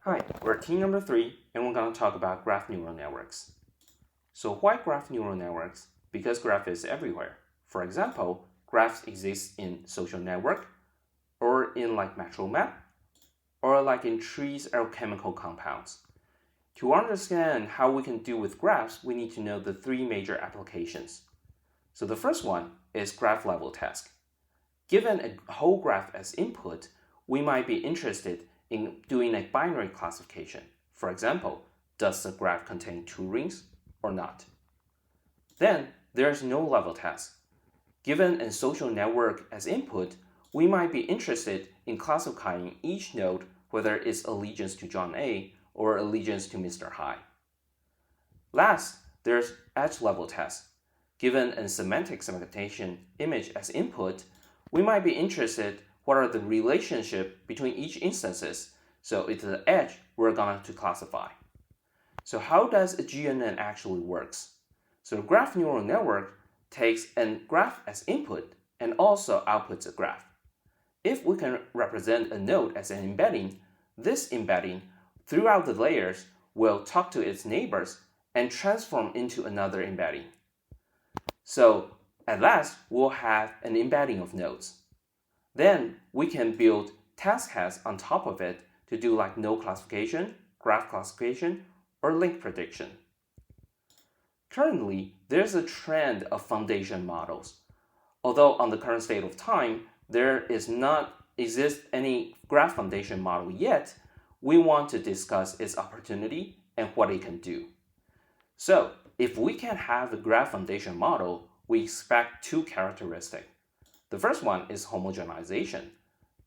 Hi, we're team number 3, and we're going to talk about graph neural networks. So why graph neural networks? Because graph is everywhere. For example, graphs exist in social network, or in like metro map, or like in trees or chemical compounds. To understand how we can deal with graphs, we need to know the 3 major applications. So the first one is graph level task. Given a whole graph as input, we might be interested in doing a binary classification. For example, does the graph contain 2 rings or not? Then there's node level task. Given a social network as input, we might be interested in classifying each node whether it's allegiance to John A or allegiance to Mr. Hyde. Last, there's edge level task. Given a semantic segmentation image as input, we might be interested what are the relationship between each instances, so it's the edge we're going to classify. So how does a GNN actually works? So a graph neural network takes a graph as input and also outputs a graph. If we can represent a node as an embedding, this embedding throughout the layers will talk to its neighbors and transform into another embedding. So at last, we'll have an embedding of nodes. Then we can build task heads on top of it to do like node classification, graph classification, or link prediction. Currently, there's a trend of foundation models. Although on the current state of time, there is not exist any graph foundation model yet, we want to discuss its opportunity and what it can do. So if we can have a graph foundation model, we expect 2 characteristics. The first one is homogenization.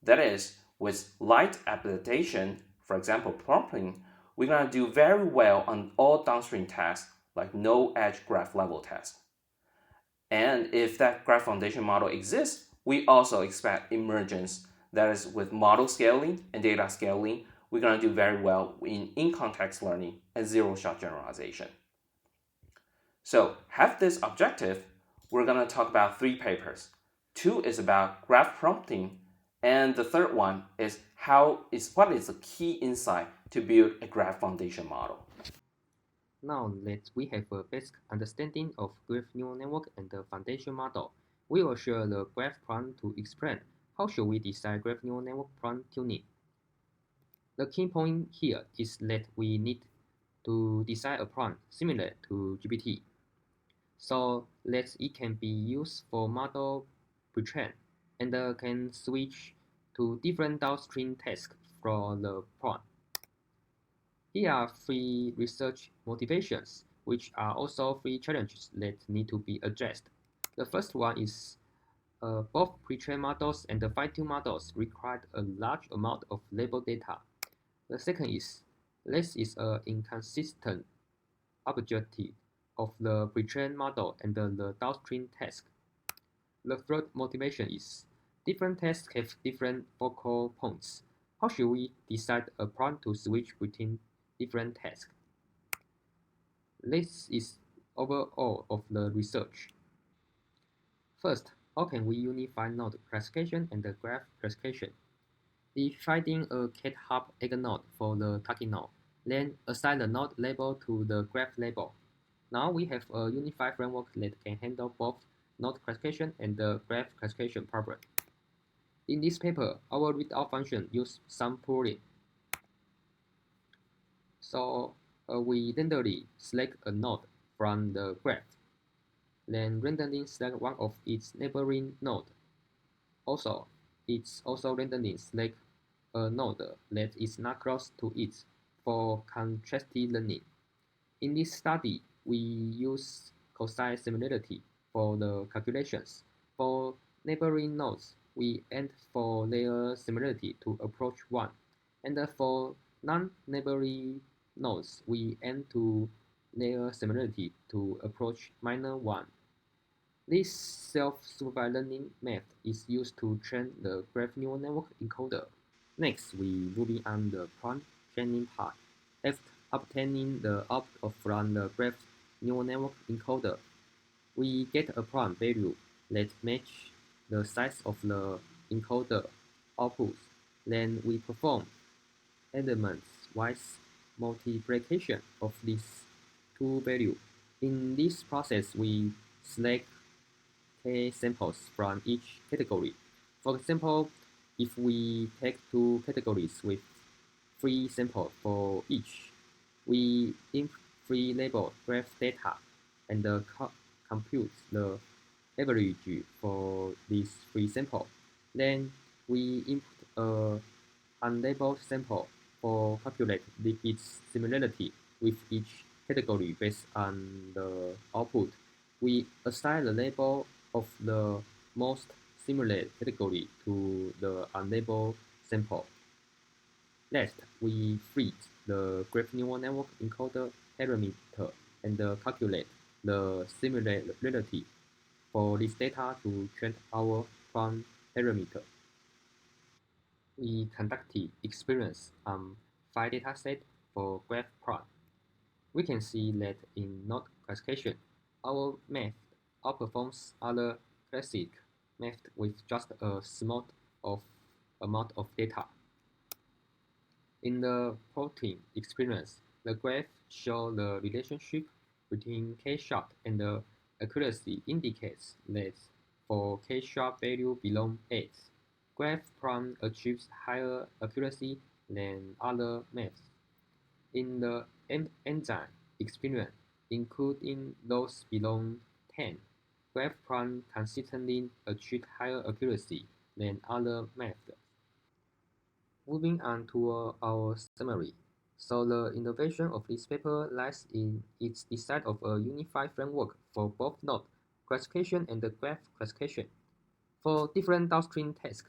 That is, with light adaptation, for example prompting, we're going to do very well on all downstream tasks like no edge graph level tasks. And if that graph foundation model exists, we also expect emergence. That is, with model scaling and data scaling, we're going to do very well in context learning and zero-shot generalization. So have this objective, we're going to talk about 3 papers. 2 is about graph prompting, and the third one is what is the key insight to build a graph foundation model. Now that we have a basic understanding of graph neural network and the foundation model, we will share the graph prompt to explain how should we design graph neural network prompt tuning. The key point here is that we need to design a prompt similar to GPT, so that it can be used for model pretrain and can switch to different downstream tasks from the prompt. Here are 3 research motivations, which are also 3 challenges that need to be addressed. The first one is both pre-trained models and the fine-tuned models require a large amount of label data. The second is this is an inconsistent objective of the pre-trained model and the downstream task. The third motivation is different tasks have different focal points. How should we decide a prompt to switch between different tasks? This is overall of the research. First, how can we unify node classification and the graph classification? Defining a cat-hub egg node for the target node, then assign the node label to the graph label. Now we have a unified framework that can handle both node classification and the graph classification problem. In this paper, our readout function uses some pooling. So we randomly select a node from the graph, then randomly select one of its neighboring nodes. Also, it's also randomly select a node that is not close to it for contrastive learning. In this study, we use cosine similarity for the calculations. For neighboring nodes, we aim for their similarity to approach 1, and for non-neighboring nodes, we aim to their similarity to approach -1. This self-supervised learning method is used to train the graph neural network encoder. Next, we moving on the prompt training part. After obtaining the output from the graph neural network encoder, we get a prompt value that match the size of the encoder output. Then we perform elements piecewise multiplication of these two values. In this process, we select k samples from each category. For example, if we take two categories with 3 samples for each, we input 3 label graph data and compute the average for these 3 samples. Then we input a unlabeled sample for calculate its similarity with each category based on the output. We assign the label of the most similar category to the unlabeled sample. Next, we feed the graph neural network encoder parameter and calculate the similarity for this data to train our prompt parameter. We conducted experiments on 5 datasets for graph plot. We can see that in node classification, our method outperforms other classic methods with just a small amount of data. In the plotting experience, the graph shows the relationship between k-sharp and the accuracy indicates that for k-sharp value below 8, graph prompt achieves higher accuracy than other methods. In the enzyme experiment, including those below 10, graph prompt consistently achieve higher accuracy than other methods. Moving on to our summary. So the innovation of this paper lies in its design of a unified framework for both node classification and the graph classification. For different downstream tasks,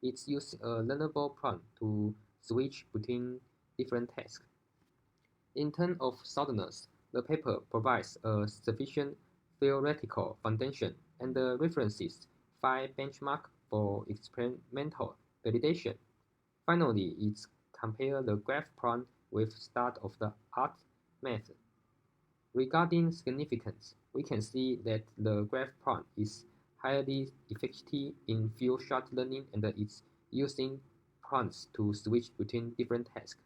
it uses a learnable prompt to switch between different tasks. In terms of soundness, the paper provides a sufficient theoretical foundation and references 5 benchmarks for experimental validation. Finally, it compares the graph prompt with state-of-the-art method. Regarding significance, we can see that the graph prompt is highly effective in few-shot learning and is using prompts to switch between different tasks.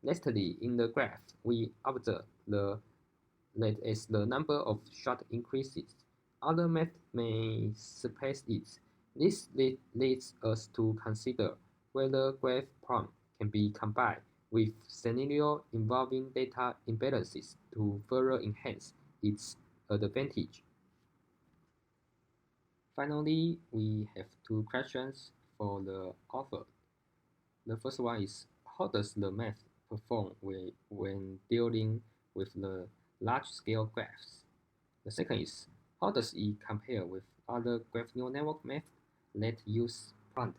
Lastly, in the graph, we observe that as the number of shots increases, other methods may surpass it. This leads us to consider whether graph prompt can be combined with scenarios involving data imbalances to further enhance its advantage. Finally, we have 2 questions for the author. The first one is, how does the method perform when dealing with the large-scale graphs? The second is, how does it compare with other graph neural network methods that use prompt?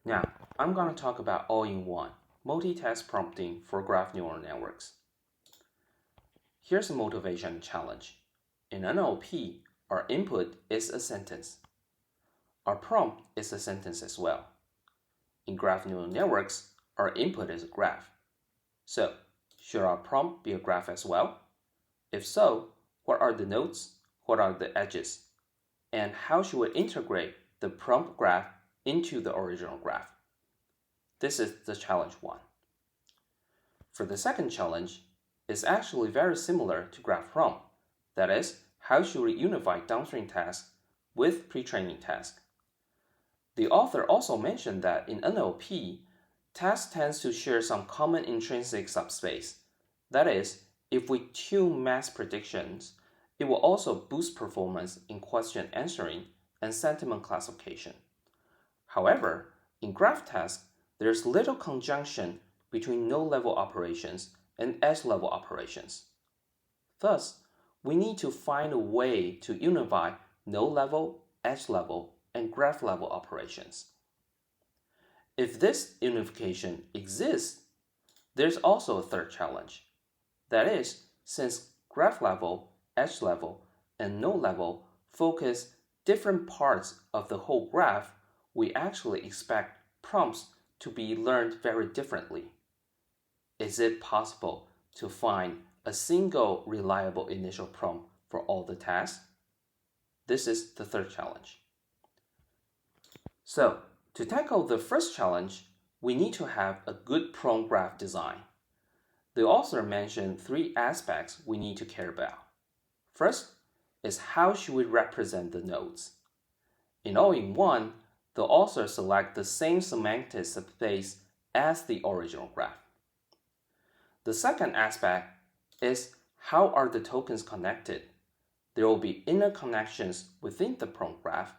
Now, I'm going to talk about all-in-one multitask prompting for graph neural networks. Here's a motivation challenge. In NLP, our input is a sentence. Our prompt is a sentence as well. In graph neural networks, our input is a graph. So, should our prompt be a graph as well? If so, what are the nodes? What are the edges? And how should we integrate the prompt graph into the original graph? This is the challenge 1. For the second challenge, it's actually very similar to graph prompt. That is, how should we unify downstream tasks with pre-training tasks? The author also mentioned that in NLP, tasks tends to share some common intrinsic subspace. That is, if we tune mass predictions, it will also boost performance in question answering and sentiment classification. However, in graph tasks, there's little conjunction between node-level operations and edge-level operations. Thus, we need to find a way to unify node-level, edge-level, and graph-level operations. If this unification exists, there's also a third challenge. That is, since graph level, edge level, and node level focus different parts of the whole graph, we actually expect prompts to be learned very differently. Is it possible to find a single reliable initial prompt for all the tasks? This is the third challenge. So, To tackle the first challenge, we need to have a good prompt graph design. The author mentioned three aspects we need to care about. First is how should we represent the nodes. In all-in-one, the author selects the same semantic space as the original graph. The second aspect is how are the tokens connected. There will be inner connections within the prompt graph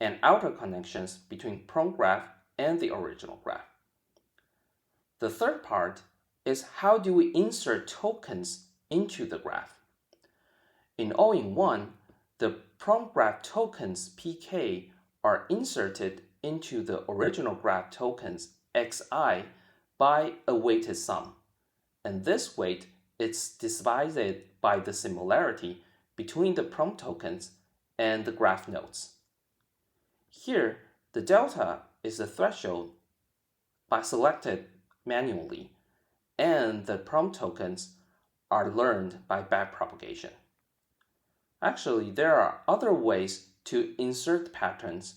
and outer connections between prompt graph and the original graph. The third part is how do we insert tokens into the graph. In all-in-one, the prompt graph tokens pk are inserted into the original graph tokens xi by a weighted sum, and this weight is divided by the similarity between the prompt tokens and the graph nodes. Here, the delta is the threshold selected manually, and the prompt tokens are learned by backpropagation. Actually, there are other ways to insert patterns,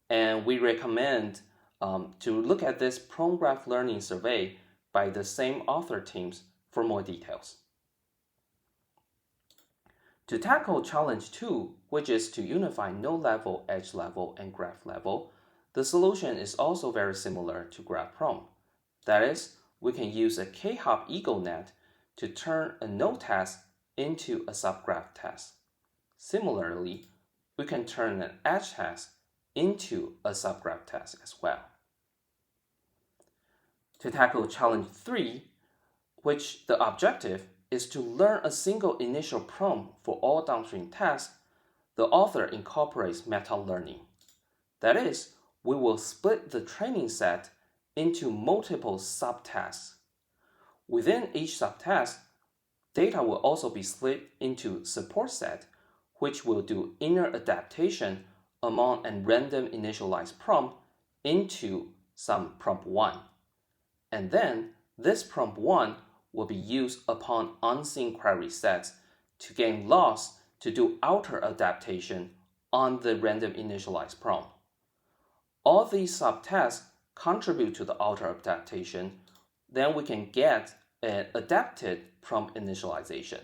and we recommend to look at this prompt graph learning survey by the same author teams for more details. To tackle challenge 2, which is to unify node level, edge level, and graph level, the solution is also very similar to GraphProm. That is, we can use a K-hop EagleNet to turn a node task into a subgraph task. Similarly, we can turn an edge task into a subgraph task as well. To tackle challenge 3, which the objective is to learn a single initial prompt for all downstream tasks, the author incorporates meta-learning. That is, we will split the training set into multiple subtasks. Within each subtask, data will also be split into support set, which will do inner adaptation among a random initialized prompt into some prompt 1. And then this prompt 1 will be used upon unseen query sets to gain loss to do outer adaptation on the random initialized prompt. All these subtasks contribute to the outer adaptation, then we can get an adapted prompt initialization.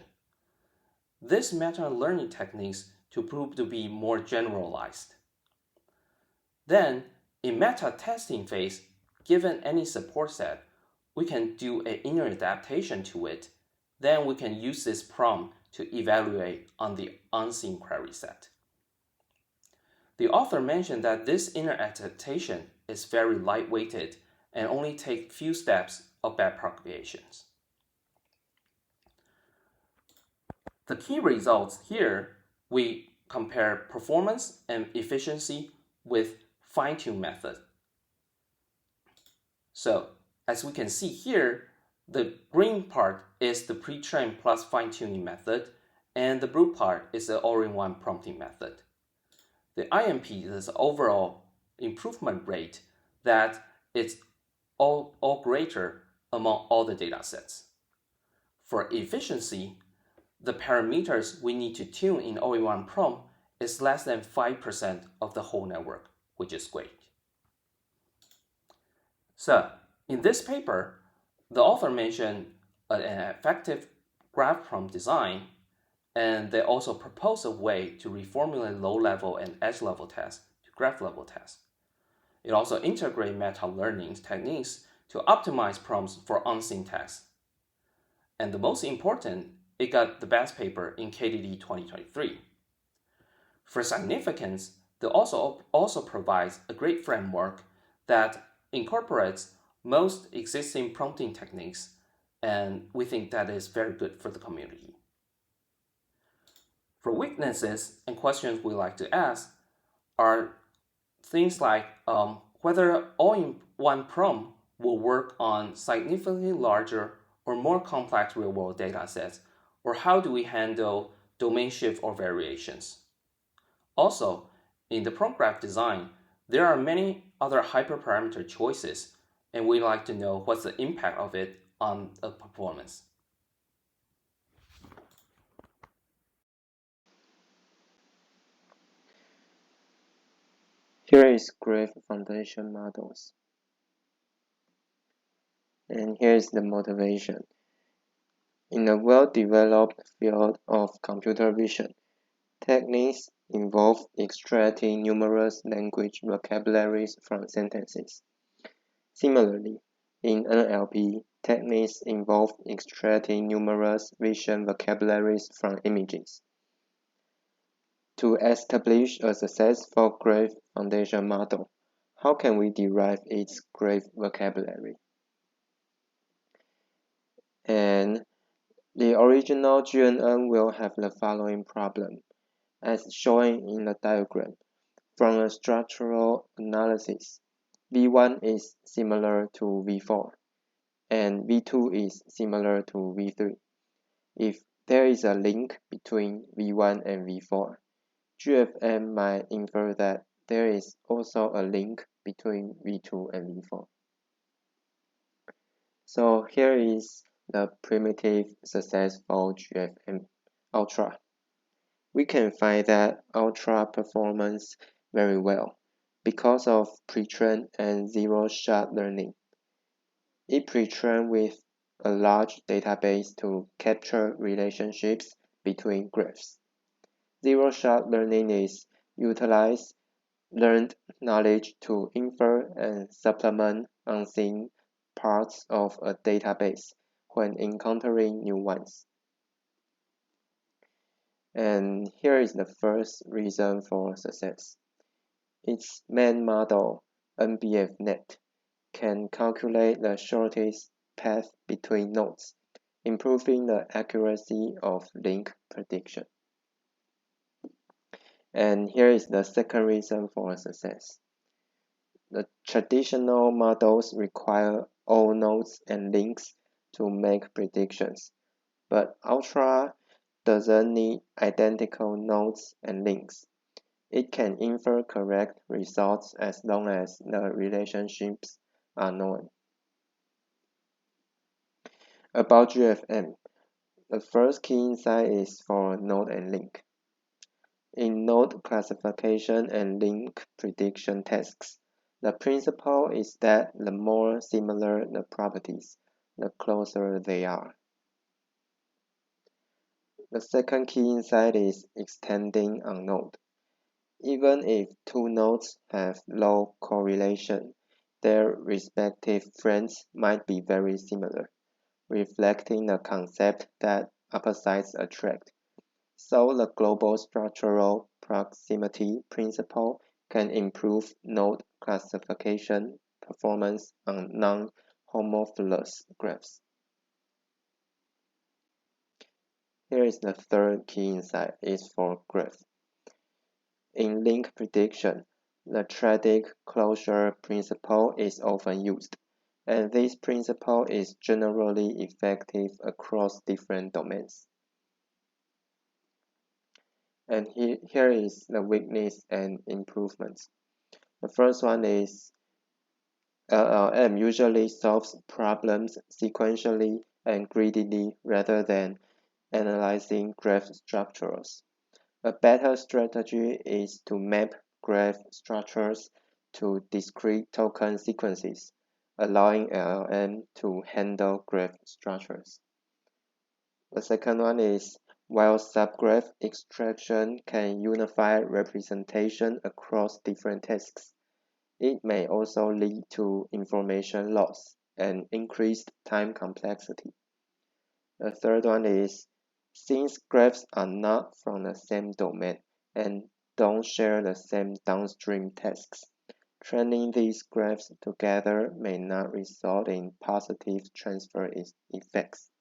This meta-learning techniques to prove to be more generalized. Then, in meta-testing phase, given any support set, we can do an inner adaptation to it. Then we can use this prompt to evaluate on the unseen query set. The author mentioned that this inner adaptation is very lightweighted and only takes few steps of backpropagations. The key results here, we compare performance and efficiency with fine-tune method. So, as we can see here, the green part is the pre-train plus fine-tuning method, and the blue part is the all-in-one prompting method. The IMP is the overall improvement rate that is all greater among all the data sets. For efficiency, the parameters we need to tune in all-in-one prompt is less than 5% of the whole network, which is great. So, in this paper, the author mentioned an effective graph prompt design, and they also propose a way to reformulate low-level and edge-level tests to graph-level tests. It also integrates meta-learning techniques to optimize prompts for unseen tasks. And the most important, it got the best paper in KDD 2023. For significance, the also provides a great framework that incorporates most existing prompting techniques, and we think that is very good for the community. For weaknesses and questions we like to ask are things like whether all-in-one prompt will work on significantly larger or more complex real-world data sets, or how do we handle domain shift or variations. Also, in the prompt graph design, there are many other hyperparameter choices, and we'd like to know what's the impact of it on the performance. Here is graph foundation models. And here's the motivation. In a well-developed field of computer vision, techniques involve extracting numerous language vocabularies from sentences. Similarly, in NLP, techniques involve extracting numerous vision vocabularies from images. To establish a successful graph foundation model, how can we derive its graph vocabulary? And the original GNN will have the following problem, as shown in the diagram. From a structural analysis, V1 is similar to V4, and V2 is similar to V3. If there is a link between V1 and V4, GFM might infer that there is also a link between V2 and V4. So here is the primitive successful GFM Ultra. We can find that Ultra performs very well because of pre-trained and zero-shot learning. It pre-trained with a large database to capture relationships between graphs. Zero-shot learning is utilize learned knowledge to infer and supplement unseen parts of a database when encountering new ones. And here is the first reason for success. Its main model, NBFNet, can calculate the shortest path between nodes, improving the accuracy of link prediction. And here is the second reason for success. The traditional models require all nodes and links to make predictions, but Ultra doesn't need identical nodes and links. It can infer correct results as long as the relationships are known. About GFM, the first key insight is for node and link. In node classification and link prediction tasks, the principle is that the more similar the properties, the closer they are. The second key insight is extending on node. Even if two nodes have low correlation, their respective friends might be very similar, reflecting the concept that opposites attract. So the global structural proximity principle can improve node classification performance on non-homophilous graphs. Here is the third key insight is for graph. In link prediction, the triadic closure principle is often used, and this principle is generally effective across different domains. And here is the weakness and improvements. The first one is LLM usually solves problems sequentially and greedily rather than analyzing graph structures. A better strategy is to map graph structures to discrete token sequences, allowing LLM to handle graph structures. The second one is while subgraph extraction can unify representation across different tasks, it may also lead to information loss and increased time complexity. The third one is since graphs are not from the same domain and don't share the same downstream tasks, training these graphs together may not result in positive transfer effects.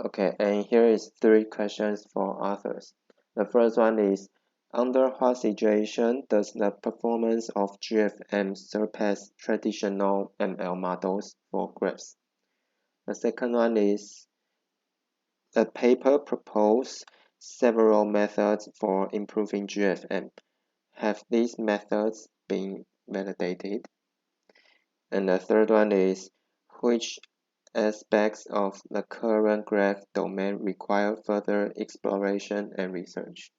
Okay, and here is 3 questions for authors. The first one is, under what situation does the performance of GFM surpass traditional ML models for graphs? The second one is, the paper proposed several methods for improving GFM. Have these methods been validated? And the third one is, which aspects of the current graph domain require further exploration and research?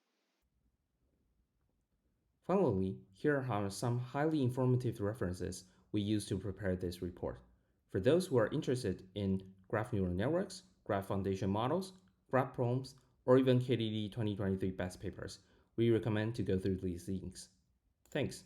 Finally, here are some highly informative references we used to prepare this report. For those who are interested in graph neural networks, graph foundation models, graph problems, or even KDD 2023 best papers, we recommend to go through these links. Thanks.